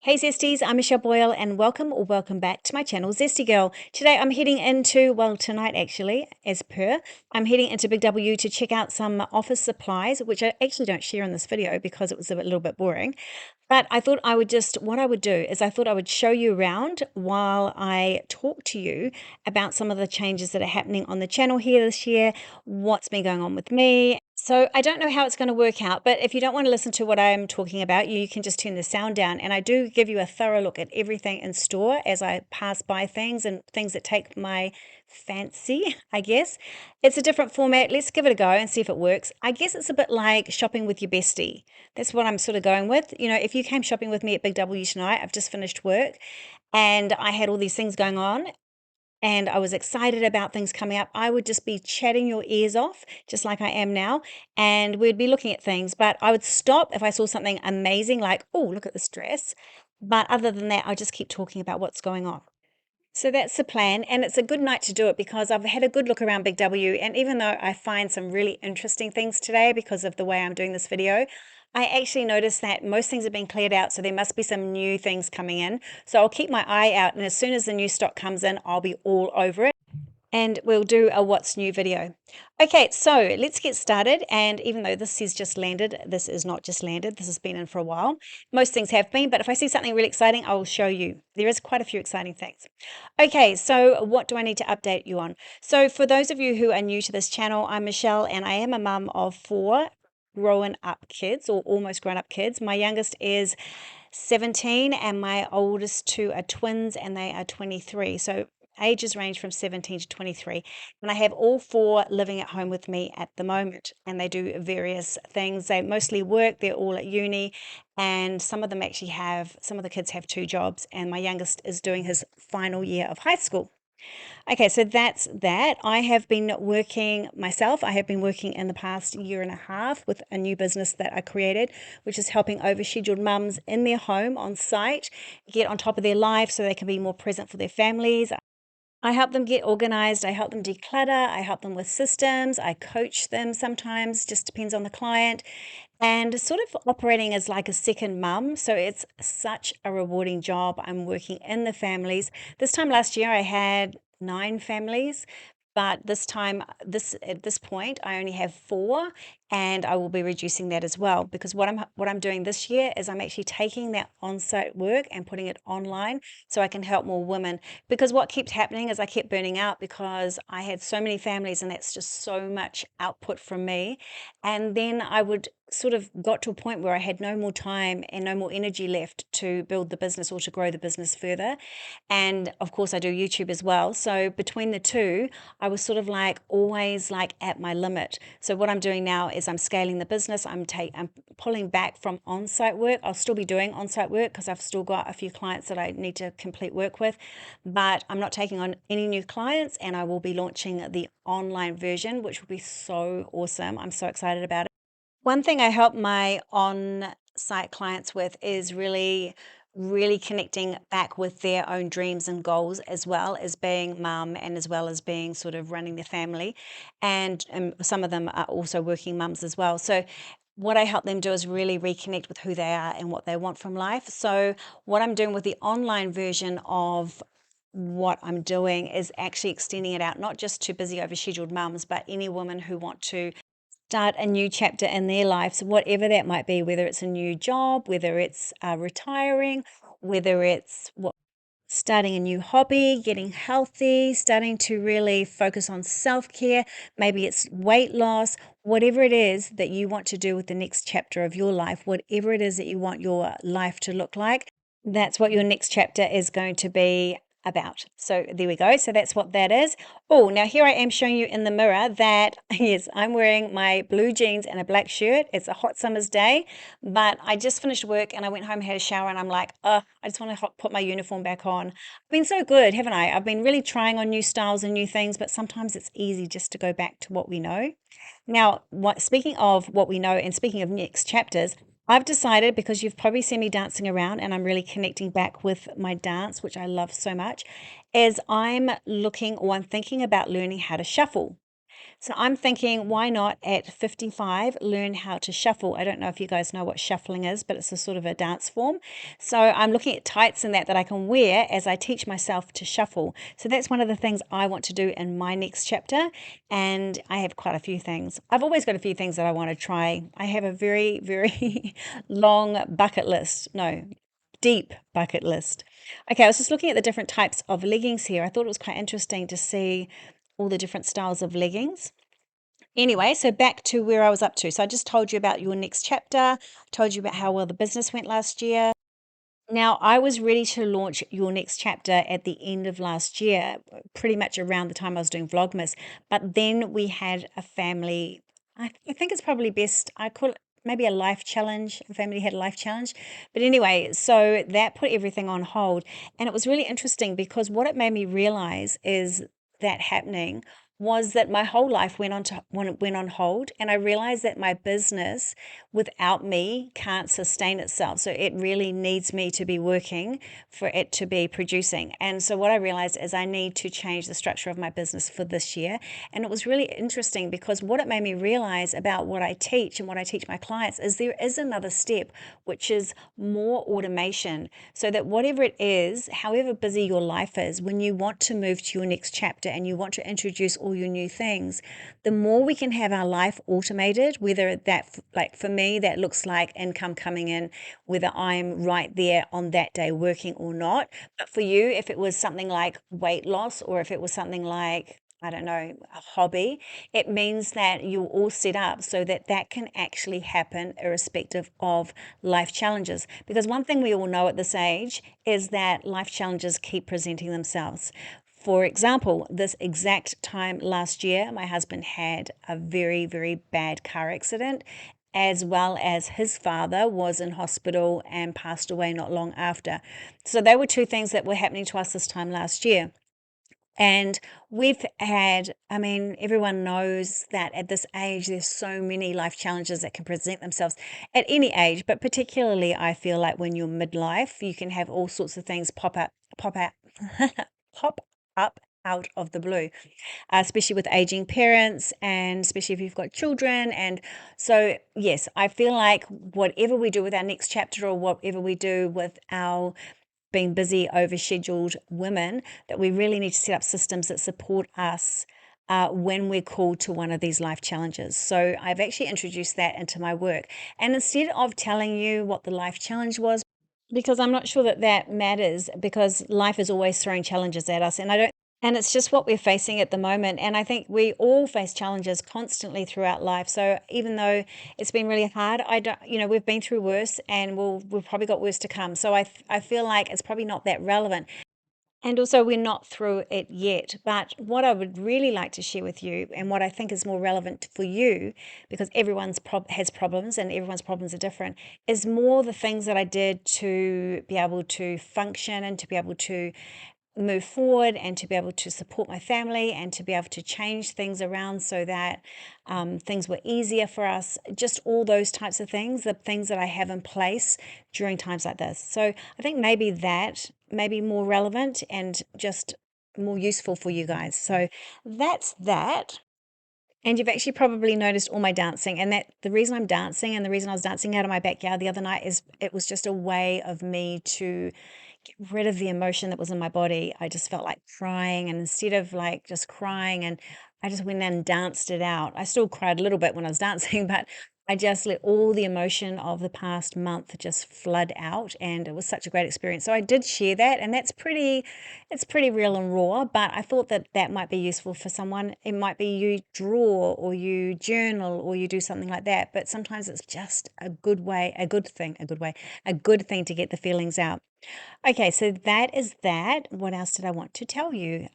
Hey Zesties, I'm Michelle Boyle and welcome back to my channel, Zesty Girl. Today I'm heading into, well, tonight actually, as per, I'm heading into Big W to check out some office supplies, which I actually don't share in this video because it was little bit boring. But I thought I would what I would do is I thought I would show you around while I talk to you about some of the changes that are happening on the channel here this year, what's been going on with me. So I don't know how it's going to work out, but if you don't want to listen to what I'm talking about, you can just turn the sound down. And I do give you a thorough look at everything in store as I pass by things and things that take my fancy, I guess. It's a different format. Let's give it a go and see if it works. I guess it's a bit like shopping with your bestie. That's what I'm sort of going with. You know, if you came shopping with me at Big W tonight, I've just finished work and I had all these things going on and I was excited about things coming up, I would just be chatting your ears off, just like I am now, and we'd be looking at things. But I would stop if I saw something amazing, like, oh, look at this dress. But other than that, I just keep talking about what's going on. So that's the plan, and it's a good night to do it because I've had a good look around Big W, and even though I find some really interesting things today because of the way I'm doing this video, I actually noticed that most things have been cleared out, so there must be some new things coming in. So I'll keep my eye out, and as soon as the new stock comes in, I'll be all over it and we'll do a what's new video. Okay, so let's get started. And even though this has just landed, this is not just landed, this has been in for a while. Most things have been, but if I see something really exciting, I will show you. There is quite a few exciting things. Okay, so what do I need to update you on? So for those of you who are new to this channel, I'm Michelle and I am a mum of 4 grown up kids or almost grown up kids. My youngest is 17 and my oldest 2 are twins and they are 23. So ages range from 17 to 23, and I have all 4 living at home with me at the moment, and they do various things. They mostly work, they're all at uni, and some of the kids have 2 jobs, and my youngest is doing his final year of high school. Okay, so that's that. I have been working myself. I have been working in the past year and a half with a new business that I created, which is helping overscheduled mums in their home on site get on top of their life so they can be more present for their families. I help them get organized. I help them declutter. I help them with systems. I coach them sometimes, just depends on the client, and sort of operating as like a second mum. So it's such a rewarding job. I'm working in the families. This time last year, I had 9 families. But this time, at this point, I only have 4, and I will be reducing that as well because what I'm doing this year is I'm actually taking that on-site work and putting it online so I can help more women. Because what keeps happening is I kept burning out because I had so many families and that's just so much output from me. And then I would sort of got to a point where I had no more time and no more energy left to build the business or to grow the business further. And of course I do YouTube as well. So between the two, I was sort of like always like at my limit. So what I'm doing now is I'm scaling the business. I'm pulling back from on-site work. I'll still be doing on-site work because I've still got a few clients that I need to complete work with, but I'm not taking on any new clients, and I will be launching the online version, which will be so awesome. I'm so excited about it. One thing I help my on-site clients with is really connecting back with their own dreams and goals, as well as being mum and as well as being sort of running their family. And some of them are also working mums as well. So what I help them do is really reconnect with who they are and what they want from life. So what I'm doing with the online version of what I'm doing is actually extending it out, not just to busy overscheduled mums, but any women who want to start a new chapter in their lives, whatever that might be, whether it's a new job, whether it's retiring, whether it's starting a new hobby, getting healthy, starting to really focus on self-care, maybe it's weight loss, whatever it is that you want to do with the next chapter of your life, whatever it is that you want your life to look like, that's what your next chapter is going to be about. So there we go. So that's what that is. Oh, now here I am showing you in the mirror that, yes, I'm wearing my blue jeans and a black shirt. It's a hot summer's day, but I just finished work and I went home, had a shower, and I'm like, I just want to put my uniform back on. I've been so good, haven't I? I've been really trying on new styles and new things, but sometimes it's easy just to go back to what we know. Now, speaking of what we know and speaking of next chapters, I've decided, because you've probably seen me dancing around and I'm really connecting back with my dance, which I love so much, is I'm thinking about learning how to shuffle. So I'm thinking, why not at 55 learn how to shuffle? I don't know if you guys know what shuffling is, but it's a sort of a dance form. So I'm looking at tights and that I can wear as I teach myself to shuffle. So that's one of the things I want to do in my next chapter. And I have quite a few things. I've always got a few things that I want to try. I have a very, very long bucket list. No, deep bucket list. Okay, I was just looking at the different types of leggings here. I thought it was quite interesting to see all the different styles of leggings. Anyway, so back to where I was up to. So I just told you about your next chapter, told you about how well the business went last year. Now, I was ready to launch your next chapter at the end of last year, pretty much around the time I was doing Vlogmas. But then we had a family, I think it's probably best, I call it maybe a life challenge. A family had a life challenge. But anyway, so that put everything on hold. And it was really interesting because what it made me realize is that happening was that my whole life went on hold, and I realized that my business without me can't sustain itself. So it really needs me to be working for it to be producing. And so what I realized is I need to change the structure of my business for this year. And it was really interesting because what it made me realize about what I teach and what I teach my clients is there is another step, which is more automation. So that whatever it is, however busy your life is, when you want to move to your next chapter and you want to introduce all your new things, the more we can have our life automated, whether that, like for me, that looks like income coming in, whether I'm right there on that day working or not. But for you, if it was something like weight loss, or if it was something like, I don't know, a hobby, it means that you're all set up so that that can actually happen irrespective of life challenges. Because one thing we all know at this age is that life challenges keep presenting themselves. For example, this exact time last year, my husband had a very, very bad car accident, as well as his father was in hospital and passed away not long after. So they were two things that were happening to us this time last year. And we've had, I mean, everyone knows that at this age, there's so many life challenges that can present themselves at any age, but particularly I feel like when you're midlife, you can have all sorts of things pop out, pop up out of the blue, especially with aging parents and especially if you've got children. And so, yes, I feel like whatever we do with our next chapter or whatever we do with our being busy, overscheduled women, that we really need to set up systems that support us when we're called to one of these life challenges. So I've actually introduced that into my work. And instead of telling you what the life challenge was, because I'm not sure that that matters, because life is always throwing challenges at us. And it's just what we're facing at the moment. And I think we all face challenges constantly throughout life. So even though it's been really hard, I don't, we've been through worse, and we've probably got worse to come. So I feel like it's probably not that relevant. And also, we're not through it yet. But what I would really like to share with you, and what I think is more relevant for you, because everyone's has problems and everyone's problems are different, is more the things that I did to be able to function and to be able to move forward and to be able to support my family and to be able to change things around so that things were easier for us. Just all those types of things, the things that I have in place during times like this. So I think maybe that may be more relevant and just more useful for you guys. So that's that. And you've actually probably noticed all my dancing, and that the reason I'm dancing and the reason I was dancing out of my backyard the other night is it was just a way of me to get rid of the emotion that was in my body. I just felt like crying, and instead of like just crying, and I just went and danced it out. I still cried a little bit when I was dancing, but I just let all the emotion of the past month just flood out, and it was such a great experience. So I did share that, and it's pretty real and raw, but I thought that that might be useful for someone. It might be you draw or you journal or you do something like that, but sometimes it's just a good way, a good thing to get the feelings out. Okay, so that is that. What else did I want to tell you?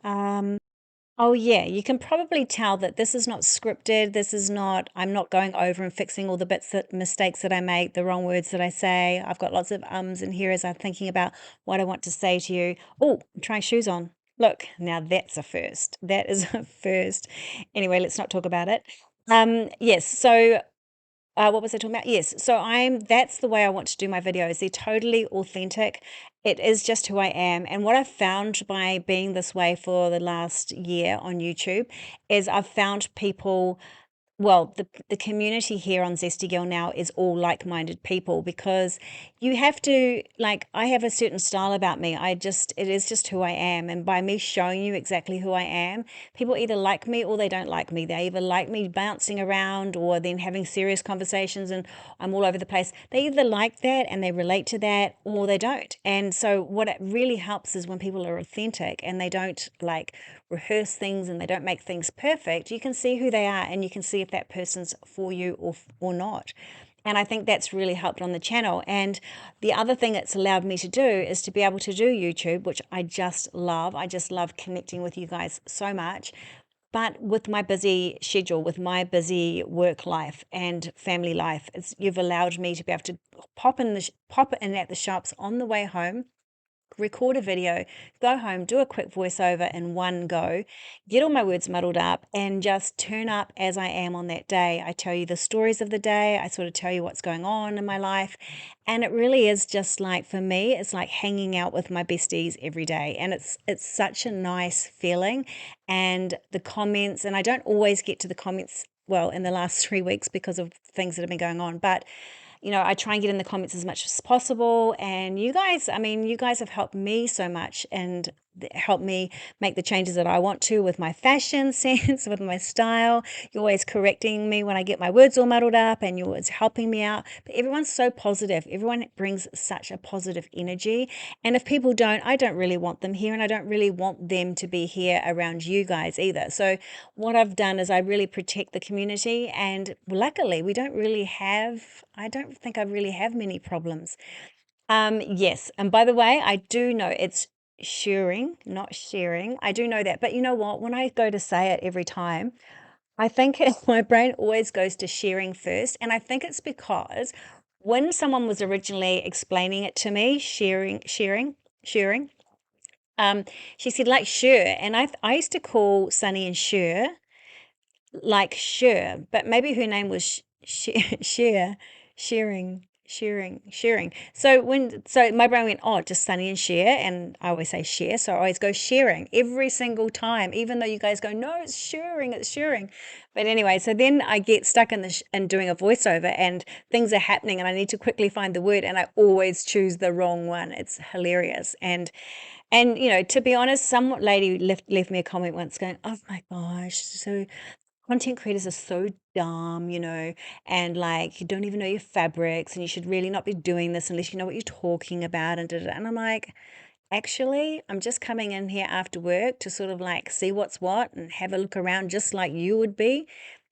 Oh yeah, you can probably tell that this is not scripted. This is not, I'm not going over and fixing all the mistakes that I make, the wrong words that I say. I've got lots of ums and here as I'm thinking about what I want to say to you. Oh, I'm trying shoes on. Look, now that's a first. That is a first. Anyway, let's not talk about it. Yes, so What was I talking about? Yes. So that's the way I want to do my videos. They're totally authentic. It is just who I am. And what I've found by being this way for the last year on YouTube is I've found people, well, the community here on Zesty Girl now is all like-minded people, because you have to, like, I have a certain style about me. It is just who I am. And by me showing you exactly who I am, people either like me or they don't like me. They either like me bouncing around or then having serious conversations and I'm all over the place. They either like that and they relate to that, or they don't. And so what it really helps is when people are authentic and they don't like rehearse things and they don't make things perfect. You can see who they are and you can see if that person's for you or not. And I think that's really helped on the channel. And the other thing it's allowed me to do is to be able to do YouTube, which I just love. I just love connecting with you guys so much. But with my busy schedule, with my busy work life and family life, you've allowed me to be able to pop in at the shops on the way home, record a video, go home, do a quick voiceover in one go, get all my words muddled up, and just turn up as I am on that day. I tell you the stories of the day, I sort of tell you what's going on in my life. And it really is just like, for me, it's like hanging out with my besties every day. And it's such a nice feeling. And the comments, and I don't always get to the comments, well, in the last 3 weeks because of things that have been going on, but I try and get in the comments as much as possible. And you guys, I mean, you guys have helped me so much and helped me make the changes that I want to with my fashion sense, with my style. You're always correcting me when I get my words all muddled up, and you're always helping me out. But everyone's so positive. Everyone brings such a positive energy. And if people don't, I don't really want them here, and I don't really want them to be here around you guys either. So what I've done is I really protect the community, and luckily we don't really have, I don't think I really have many problems. Yes, and by the way, I do know it's shearing, not sharing. I do know that, but you know what? When I go to say it every time, I think my brain always goes to sharing first, and I think it's because when someone was originally explaining it to me, sharing, um, she said like sure, and I used to call Sunny and Sure like sure, but maybe her name was Share, sharing. So my brain went, oh, just Sunny and Share, and I always say share, so I always go sharing every single time, even though you guys go, no, it's sharing, it's sharing. But anyway, so then I get stuck in doing a voiceover, and things are happening, and I need to quickly find the word, and I always choose the wrong one. It's hilarious, and to be honest, some lady left me a comment once going, oh my gosh, so content creators are so dumb, and like you don't even know your fabrics, and you should really not be doing this unless you know what you're talking about, and and I'm like, actually, I'm just coming in here after work to sort of like see what's what and have a look around just like you would be.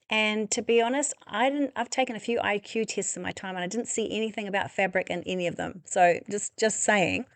And to be honest, I've taken a few IQ tests in my time and I didn't see anything about fabric in any of them. So just saying.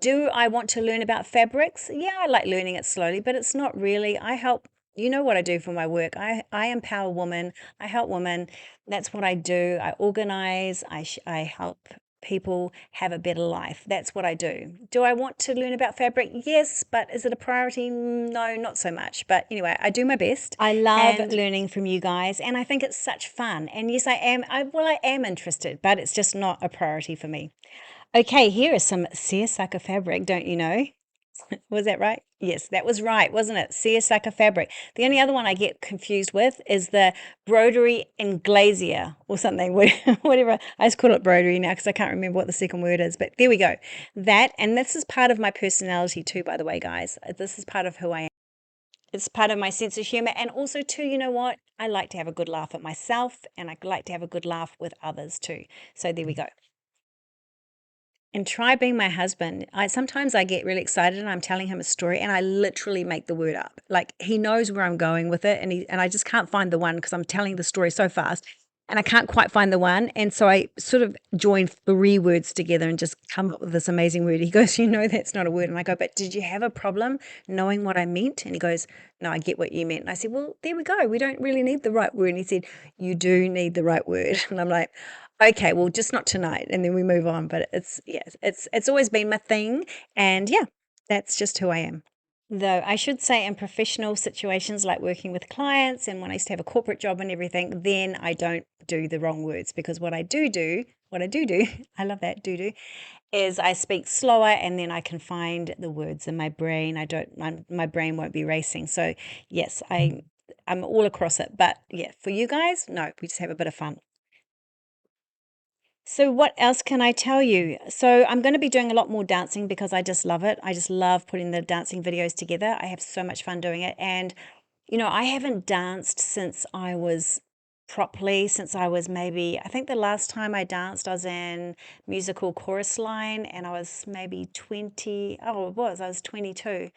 Do I want to learn about fabrics? Yeah, I like learning it slowly, but it's not really. I help, you know what I do for my work. I empower women. I help women. That's what I do. I organize. I help people have a better life. That's what I do. Do I want to learn about fabric? Yes, but is it a priority? No, not so much. But anyway, I do my best. I love learning from you guys, and I think it's such fun. And yes, I am. I am interested, but it's just not a priority for me. Okay, here is some seersucker fabric, don't you know? Was that right? Yes, that was right, wasn't it? Seersucker fabric. The only other one I get confused with is the broderie and glazier or something, whatever. I just call it broderie now because I can't remember what the second word is, but there we go. That, and this is part of my personality too, by the way, guys. This is part of who I am. It's part of my sense of humor. And also, too, you know what? I like to have a good laugh at myself, and I like to have a good laugh with others too. So there we go. And try being my husband. Sometimes I get really excited and I'm telling him a story and I literally make the word up. Like he knows where I'm going with it, and I just can't find the one because I'm telling the story so fast and I can't quite find the one. And so I sort of join 3 words together and just come up with this amazing word. He goes, that's not a word. And I go, but did you have a problem knowing what I meant? And he goes, no, I get what you meant. And I said, well, there we go. We don't really need the right word. And he said, you do need the right word. And I'm like, okay, well, just not tonight, and then we move on. But it's always been my thing, and yeah, that's just who I am. Though I should say in professional situations like working with clients and when I used to have a corporate job and everything, then I don't do the wrong words because what I do, I love that do, is I speak slower and then I can find the words in my brain. I don't, my brain won't be racing. So yes, I'm all across it. But yeah, for you guys, no, we just have a bit of fun. So what else can I tell you? So I'm going to be doing a lot more dancing because I just love it. I just love putting the dancing videos together. I have so much fun doing it. And, I haven't danced since I was properly, since I was maybe, I think the last time I danced, I was in musical chorus line and I was maybe 20. Oh, it was, I was 22.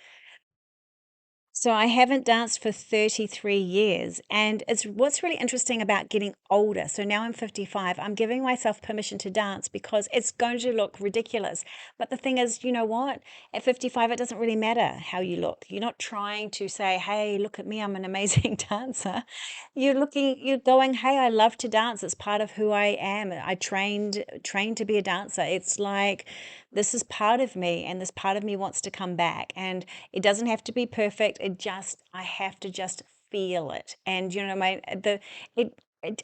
So I haven't danced for 33 years. And it's what's really interesting about getting older. So now I'm 55. I'm giving myself permission to dance because it's going to look ridiculous. But the thing is, you know what? At 55, it doesn't really matter how you look. You're not trying to say, hey, look at me, I'm an amazing dancer. You're going, hey, I love to dance. It's part of who I am. I trained to be a dancer. It's like this is part of me and this part of me wants to come back. And it doesn't have to be perfect. I have to just feel it. And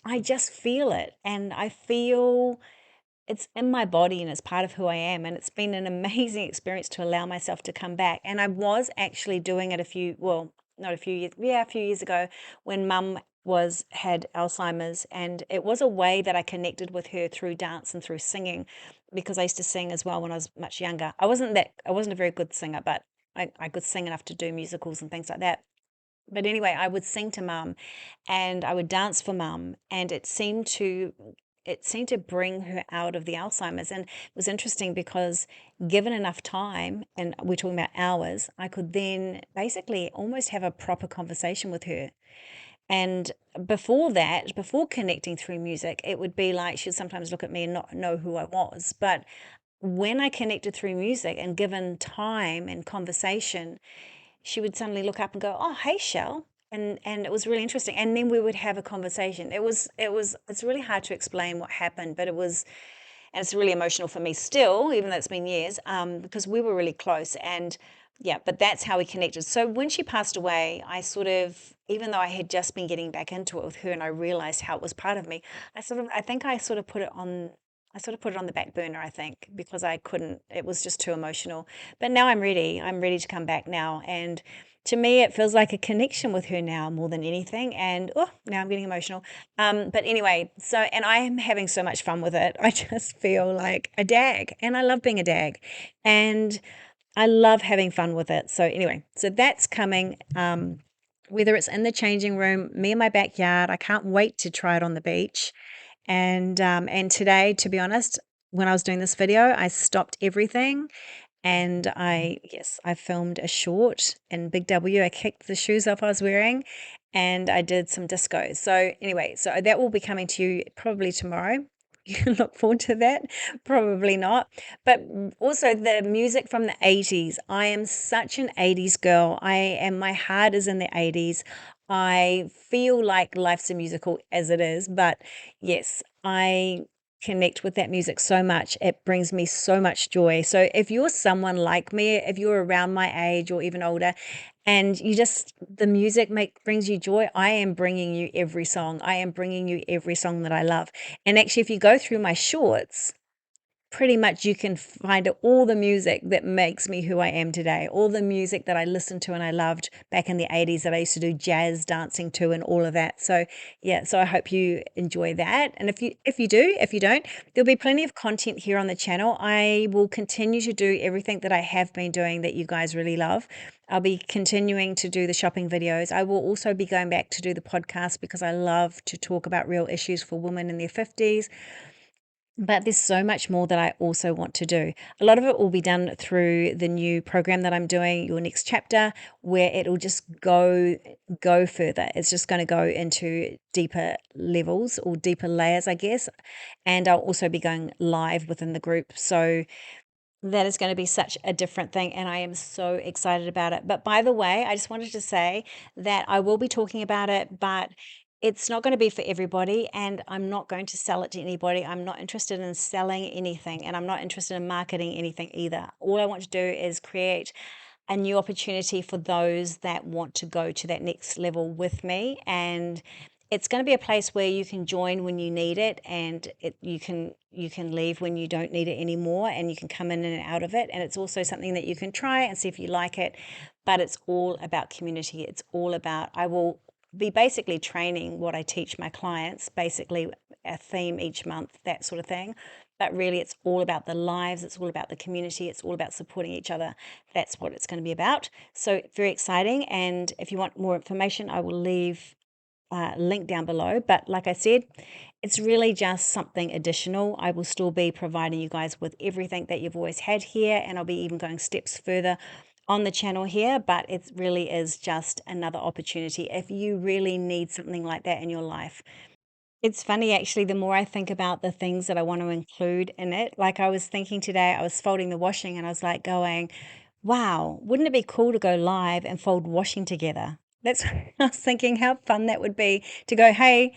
I just feel it. And I feel it's in my body and it's part of who I am. And it's been an amazing experience to allow myself to come back. And I was actually doing it not a few years, yeah, a few years ago when mum had Alzheimer's. And it was a way that I connected with her through dance and through singing because I used to sing as well when I was much younger. I wasn't a very good singer, but I could sing enough to do musicals and things like that. But anyway, I would sing to mum and I would dance for mum and it seemed to bring her out of the Alzheimer's. And it was interesting because given enough time, and we're talking about hours, I could then basically almost have a proper conversation with her. And before that, before connecting through music, it would be like she'd sometimes look at me and not know who I was. But when I connected through music and given time and conversation, she would suddenly look up and go, "Oh, hey, Shell." And it was really interesting. And then we would have a conversation. It's really hard to explain what happened, but and it's really emotional for me still, even though it's been years, because we were really close. And yeah, but that's how we connected. So when she passed away, I sort of, even though I had just been getting back into it with her and I realized how it was part of me, I think I sort of put it on. I sort of put it on the back burner, I think, because I couldn't, it was just too emotional. But now I'm ready. I'm ready to come back now. And to me, it feels like a connection with her now more than anything. And oh, now I'm getting emotional. But anyway, and I am having so much fun with it. I just feel like a dag, and I love being a dag, and I love having fun with it. So anyway, so that's coming. Whether it's in the changing room, me in my backyard, I can't wait to try it on the beach. And today, to be honest, when I was doing this video, I stopped everything and I filmed a short in Big W. I kicked the shoes off I was wearing and I did some disco. So anyway, so that will be coming to you probably tomorrow. You can look forward to that. Probably not. But also the music from the 80s. I am such an 80s girl. My heart is in the 80s. I feel like life's a musical as it is, but yes, I connect with that music so much. It brings me so much joy. So if you're someone like me, if you're around my age or even older, and the music brings you joy, I am bringing you every song. I am bringing you every song that I love. And actually, if you go through my shorts, pretty much you can find all the music that makes me who I am today, all the music that I listened to and I loved back in the 80s that I used to do jazz dancing to and all of that. So yeah, so I hope you enjoy that. And if you don't, there'll be plenty of content here on the channel. I will continue to do everything that I have been doing that you guys really love. I'll be continuing to do the shopping videos. I will also be going back to do the podcast because I love to talk about real issues for women in their 50s. But there's so much more that I also want to do. A lot of it will be done through the new program that I'm doing, Your Next Chapter, where it'll just go further. It's just going to go into deeper levels or deeper layers, I guess. And I'll also be going live within the group. So that is going to be such a different thing, and I am so excited about it. But by the way, I just wanted to say that I will be talking about it, but it's not going to be for everybody, and I'm not going to sell it to anybody. I'm not interested in selling anything, and I'm not interested in marketing anything either. All I want to do is create a new opportunity for those that want to go to that next level with me. And it's going to be a place where you can join when you need it, and you can leave when you don't need it anymore, and you can come in and out of it. And it's also something that you can try and see if you like it. But it's all about community. It's all about, I will be basically training what I teach my clients, basically a theme each month, that sort of thing. But really, it's all about the lives, it's all about the community, it's all about supporting each other. That's what it's going to be about. So, very exciting. And if you want more information, I will leave a link down below. But like I said, it's really just something additional. I will still be providing you guys with everything that you've always had here, and I'll be even going steps further on the channel here. But it really is just another opportunity if you really need something like that in your life. It's funny, actually, the more I think about the things that I want to include in it, like I was thinking today, I was folding the washing and I was like going, wow, wouldn't it be cool to go live and fold washing together? That's what I was thinking, how fun that would be to go, hey,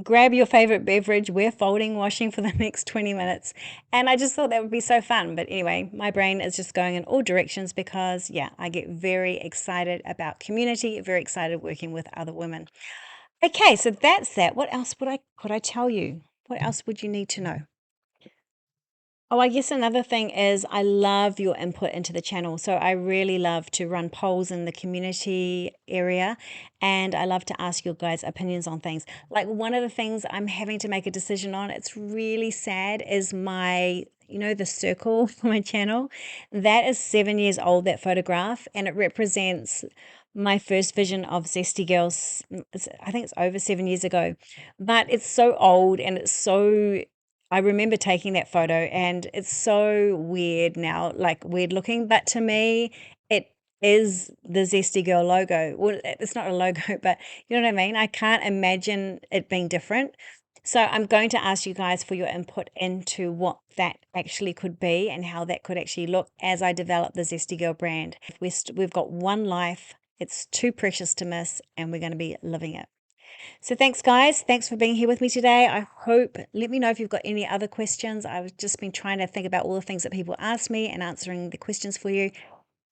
grab your favorite beverage, we're folding washing for the next 20 minutes. And I just thought that would be so fun. But anyway, my brain is just going in all directions because, yeah, I get very excited about community, very excited working with other women. Okay, so that's that. What else could I tell you? What else would you need to know? Oh, I guess another thing is I love your input into the channel. So I really love to run polls in the community area, and I love to ask your guys' opinions on things. Like one of the things I'm having to make a decision on, it's really sad, is the circle for my channel. That is 7 years old, that photograph, and it represents my first vision of Zesty Girls. I think it's over 7 years ago, but it's so old and it's so, I remember taking that photo and it's so weird now, like weird looking, but to me, it is the Zesty Girl logo. Well, it's not a logo, but you know what I mean? I can't imagine it being different. So I'm going to ask you guys for your input into what that actually could be and how that could actually look as I develop the Zesty Girl brand. We've got one life, it's too precious to miss, and we're going to be living it. So thanks, guys. Thanks for being here with me today. Let me know if you've got any other questions. I've just been trying to think about all the things that people ask me and answering the questions for you.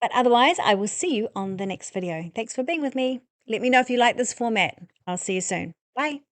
But otherwise, I will see you on the next video. Thanks for being with me. Let me know if you like this format. I'll see you soon. Bye.